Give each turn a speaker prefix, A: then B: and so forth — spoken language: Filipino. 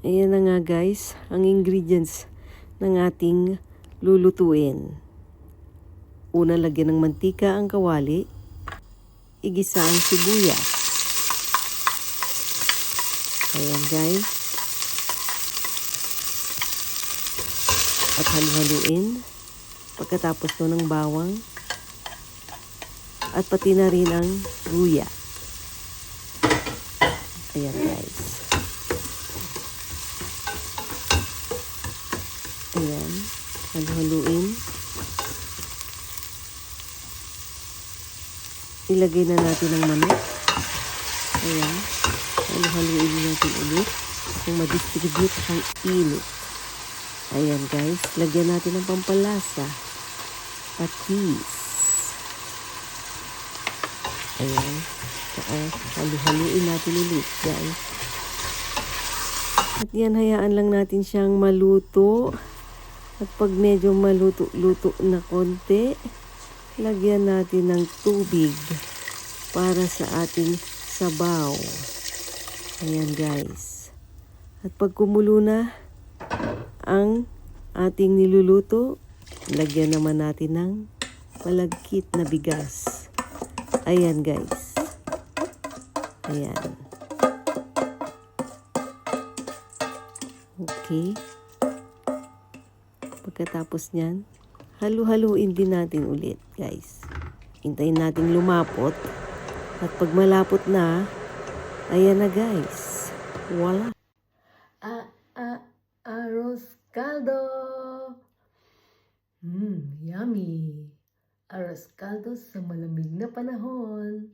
A: Ayan na nga guys, ang ingredients ng ating lulutuin. Una, lagyan ng mantika ang kawali. Igisa ang sibuyas. Ayan guys. At halu-haluin. Pagkatapos nun ng bawang. At pati na rin ang luya. Ayan guys. Ayan. Halu-haluin. Ilagay na natin ang manok. Ayan. Halu-haluin natin ulit. Kung ma-distribute ang init. Ayan guys. Lagyan natin ng pampalasa. Patis. Ayan. Halu-haluin natin ulit guys. At yan, hayaan lang natin siyang maluto. At pag medyo maluto-luto na konti, lagyan natin ng tubig para sa ating sabaw. Ayan guys. At pag kumulo na ang ating niluluto, lagyan naman natin ng malagkit na bigas. Ayan guys. Ayan. Okay. Pagkatapos niyan, halu-haluin din natin ulit guys. Hintayin natin lumapot. At pag malapot na, ayan na guys. Voila. Arroz caldo. Yummy. Arroz caldo sa malamig na panahon.